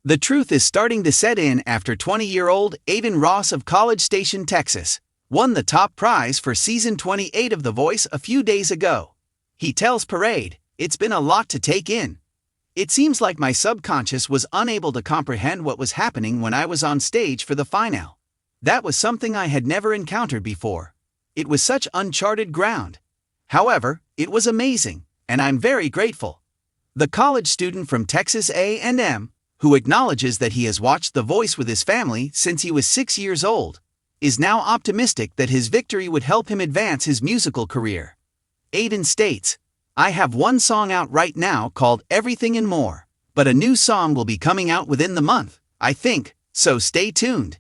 The truth is starting to set in after 20-year-old Aiden Ross of College Station, Texas, won the top prize for season 28 of The Voice a few days ago. He tells Parade, "It's been a lot to take in. It seems like my subconscious was unable to comprehend what was happening when I was on stage for the finale. That was something I had never encountered before. It was such uncharted ground. However, it was amazing, and I'm very grateful." The college student from Texas A&M, who acknowledges that he has watched The Voice with his family since he was 6 years old, is now optimistic that his victory would help him advance his musical career. Aiden states, "I have one song out right now called Everything and More, but a new song will be coming out within the month, I think, so stay tuned."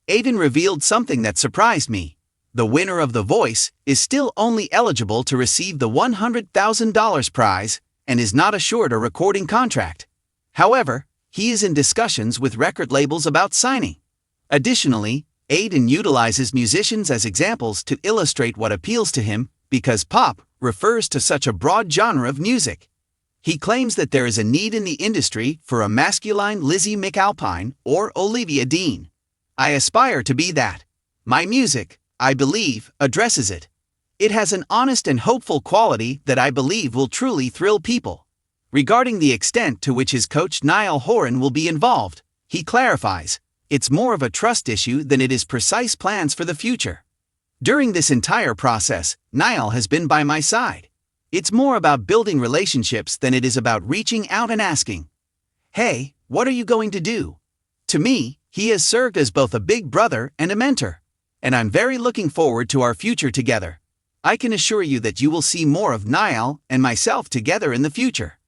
Aiden revealed something that surprised me. The winner of The Voice is still only eligible to receive the $100,000 prize and is not assured a recording contract. However, he is in discussions with record labels about signing. Additionally, Aiden utilizes musicians as examples to illustrate what appeals to him because pop refers to such a broad genre of music. He claims that there is a need in the industry for a masculine Lizzie McAlpine or Olivia Dean. "I aspire to be that. My music, I believe, addresses it. It has an honest and hopeful quality that I believe will truly thrill people." Regarding the extent to which his coach Niall Horan will be involved, he clarifies, "It's more of a trust issue than it is precise plans for the future. During this entire process, Niall has been by my side. It's more about building relationships than it is about reaching out and asking, 'Hey, what are you going to do?' To me, he has served as both a big brother and a mentor, and I'm very looking forward to our future together. I can assure you that you will see more of Niall and myself together in the future."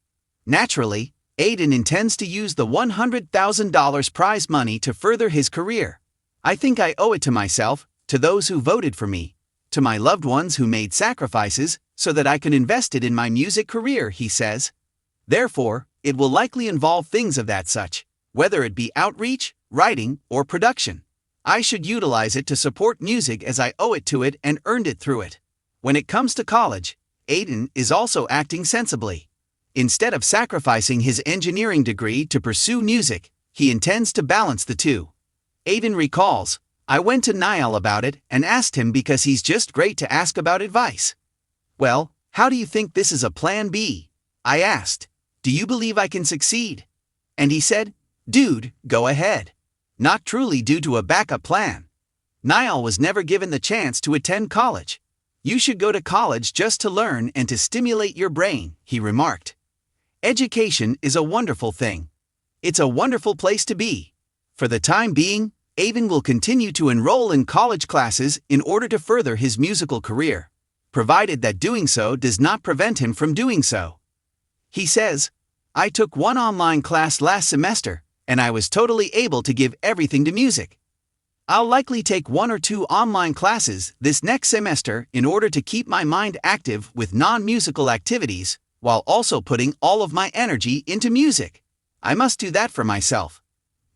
Naturally, Aiden intends to use the $100,000 prize money to further his career. "I think I owe it to myself, to those who voted for me, to my loved ones who made sacrifices so that I can invest it in my music career," he says. Therefore, it will likely involve things of that such, whether it be outreach, writing, or production. I should utilize it to support music as I owe it to it and earned it through it. When it comes to college, Aiden is also acting sensibly. Instead of sacrificing his engineering degree to pursue music, he intends to balance the two. Aiden recalls, "I went to Niall about it and asked him because he's just great to ask about advice. 'Well, how do you think this is a plan B?' I asked. 'Do you believe I can succeed?' And he said, 'Dude, go ahead.' Not truly due to a backup plan. Niall was never given the chance to attend college. 'You should go to college just to learn and to stimulate your brain,' he remarked. Education is a wonderful thing. It's a wonderful place to be. For the time being, Aiden will continue to enroll in college classes in order to further his musical career, provided that doing so does not prevent him from doing so. He says, "I took one online class last semester, and I was totally able to give everything to music. I'll likely take 1 or 2 online classes this next semester in order to keep my mind active with non-musical activities, while also putting all of my energy into music. I must do that for myself."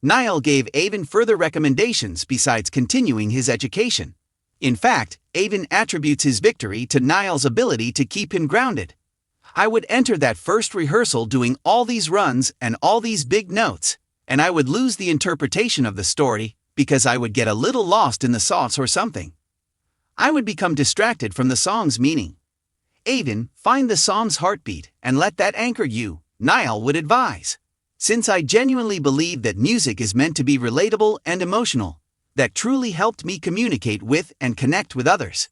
Niall gave Aiden further recommendations besides continuing his education. In fact, Aiden attributes his victory to Niall's ability to keep him grounded. "I would enter that first rehearsal doing all these runs and all these big notes, and I would lose the interpretation of the story because I would get a little lost in the sauce or something. I would become distracted from the song's meaning. Aiden, find the song's heartbeat and let that anchor you," Niall would advise. "Since I genuinely believe that music is meant to be relatable and emotional, that truly helped me communicate with and connect with others."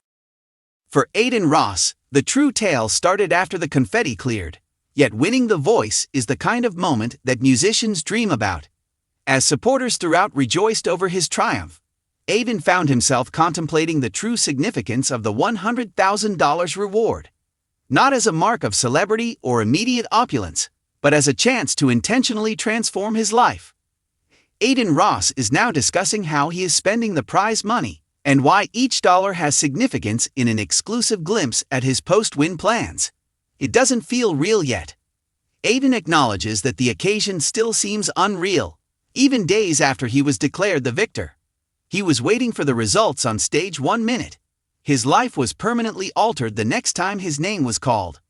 For Aiden Ross, the true tale started after the confetti cleared, yet winning The Voice is the kind of moment that musicians dream about. As supporters throughout rejoiced over his triumph, Aiden found himself contemplating the true significance of the $100,000 reward. Not as a mark of celebrity or immediate opulence, but as a chance to intentionally transform his life. Aiden Ross is now discussing how he is spending the prize money and why each dollar has significance in an exclusive glimpse at his post-win plans. It doesn't feel real yet. Aiden acknowledges that the occasion still seems unreal, even days after he was declared the victor. He was waiting for the results on stage 1 minute. His life was permanently altered the next time his name was called.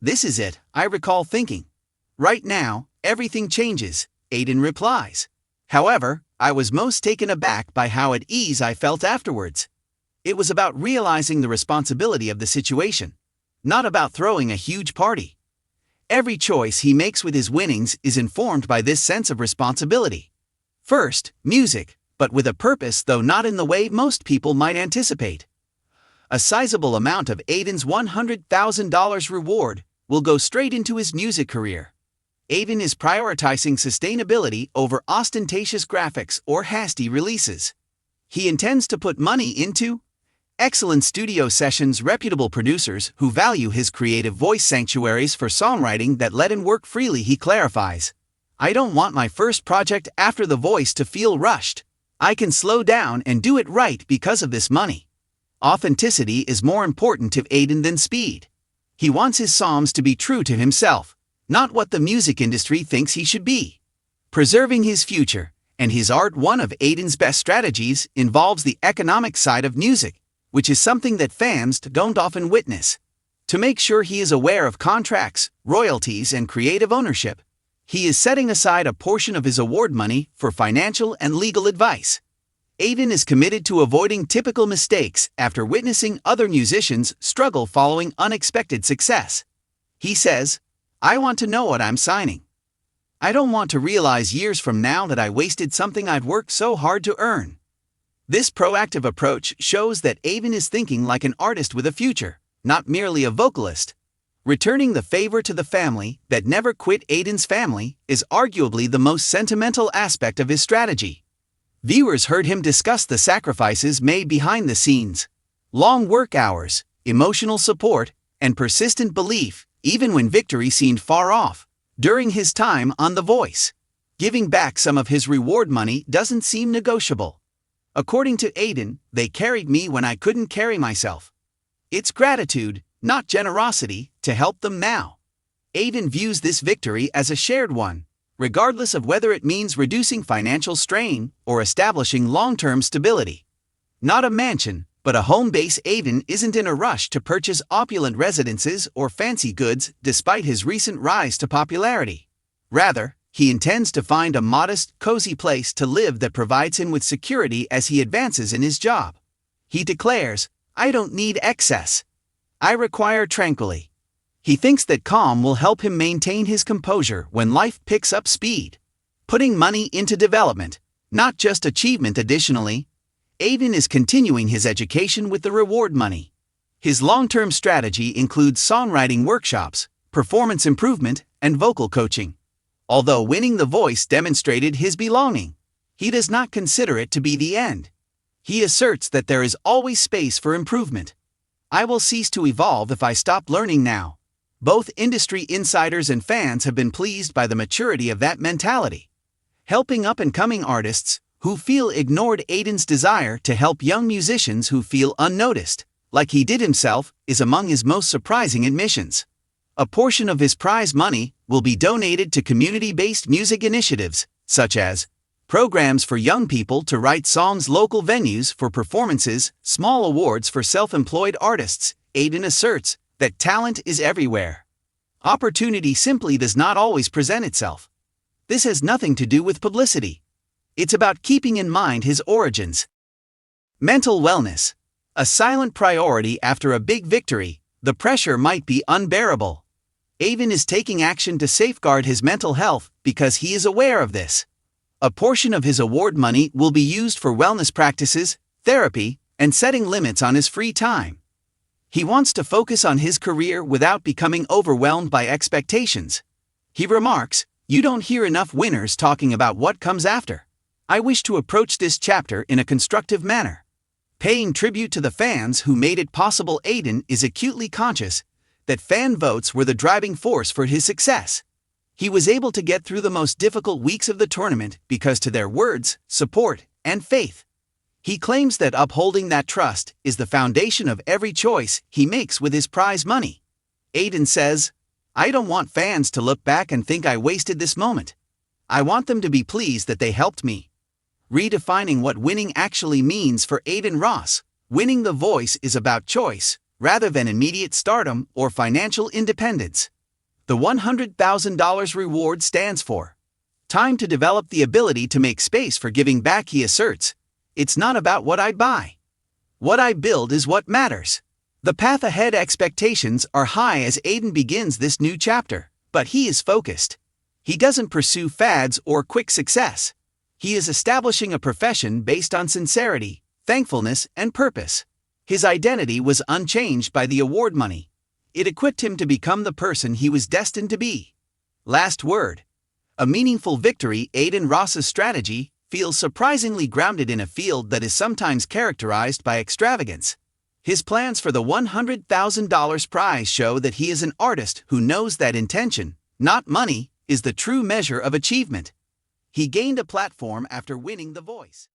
"This is it," I recall thinking. "Right now, everything changes, Aiden replies. However, I was most taken aback by how at ease I felt afterwards. It was about realizing the responsibility of the situation, not about throwing a huge party. Every choice he makes with his winnings is informed by this sense of responsibility. First, music, but with a purpose, though not in the way most people might anticipate. A sizable amount of Aiden's $100,000 reward will go straight into his music career. Aiden is prioritizing sustainability over ostentatious graphics or hasty releases. He intends to put money into excellent studio sessions, reputable producers who value his creative voice, sanctuaries for songwriting that let him work freely. He clarifies, I don't want my first project after The Voice to feel rushed. I can slow down and do it right because of this money. Authenticity is more important to Aiden than speed. He wants his songs to be true to himself, not what the music industry thinks he should be. Preserving his future and his art. One of Aiden's best strategies involves the economic side of music, which is something that fans don't often witness. To make sure he is aware of contracts, royalties, and creative ownership, he is setting aside a portion of his award money for financial and legal advice. Aiden is committed to avoiding typical mistakes after witnessing other musicians struggle following unexpected success. He says, I want to know what I'm signing. I don't want to realize years from now that I wasted something I've worked so hard to earn. This proactive approach shows that Aiden is thinking like an artist with a future, not merely a vocalist. Returning the favor to the family that never quit. Aiden's family is arguably the most sentimental aspect of his strategy. Viewers heard him discuss the sacrifices made behind the scenes. Long work hours, emotional support, and persistent belief, even when victory seemed far off. During his time on The Voice, giving back some of his reward money doesn't seem negotiable. According to Aiden, they carried me when I couldn't carry myself. It's gratitude, not generosity, to help them now. Aiden views this victory as a shared one, regardless of whether it means reducing financial strain or establishing long-term stability. Not a mansion, but a home base. Aiden isn't in a rush to purchase opulent residences or fancy goods despite his recent rise to popularity. Rather, he intends to find a modest, cozy place to live that provides him with security as he advances in his job. He declares, I don't need excess. I require tranquility. He thinks that calm will help him maintain his composure when life picks up speed. Putting money into development, not just achievement. Additionally, Aiden is continuing his education with the reward money. His long-term strategy includes songwriting workshops, performance improvement, and vocal coaching. Although winning The Voice demonstrated his belonging, he does not consider it to be the end. He asserts that there is always space for improvement. I will cease to evolve if I stop learning now. Both industry insiders and fans have been pleased by the maturity of that mentality. Helping up-and-coming artists who feel ignored. Aiden's desire to help young musicians who feel unnoticed, like he did himself, is among his most surprising admissions. A portion of his prize money will be donated to community-based music initiatives, such as programs for young people to write songs, local venues for performances, small awards for self-employed artists. Aiden asserts that talent is everywhere. Opportunity simply does not always present itself. This has nothing to do with publicity. It's about keeping in mind his origins. Mental wellness. A silent priority after a big victory, the pressure might be unbearable. Aiden is taking action to safeguard his mental health because he is aware of this. A portion of his award money will be used for wellness practices, therapy, and setting limits on his free time. He wants to focus on his career without becoming overwhelmed by expectations. He remarks, "You don't hear enough winners talking about what comes after. I wish to approach this chapter in a constructive manner." Paying tribute to the fans who made it possible. Aiden is acutely conscious that fan votes were the driving force for his success. He was able to get through the most difficult weeks of the tournament because to their words, support, and faith. He claims that upholding that trust is the foundation of every choice he makes with his prize money. Aiden says, "I don't want fans to look back and think I wasted this moment. I want them to be pleased that they helped me." Redefining what winning actually means for Aiden Ross, winning The Voice is about choice, rather than immediate stardom or financial independence. The $100,000 reward stands for Time to develop the ability to make space for giving back, he asserts. It's not about what I buy. What I build is what matters. The path ahead expectations are high as Aiden begins this new chapter, but he is focused. He doesn't pursue fads or quick success. He is establishing a profession based on sincerity, thankfulness, and purpose. His identity was unchanged by the award money. It equipped him to become the person he was destined to be. Last word. A meaningful victory. Aiden Ross's strategy feels surprisingly grounded in a field that is sometimes characterized by extravagance. His plans for the $100,000 prize show that he is an artist who knows that intention, not money, is the true measure of achievement. He gained a platform after winning The Voice.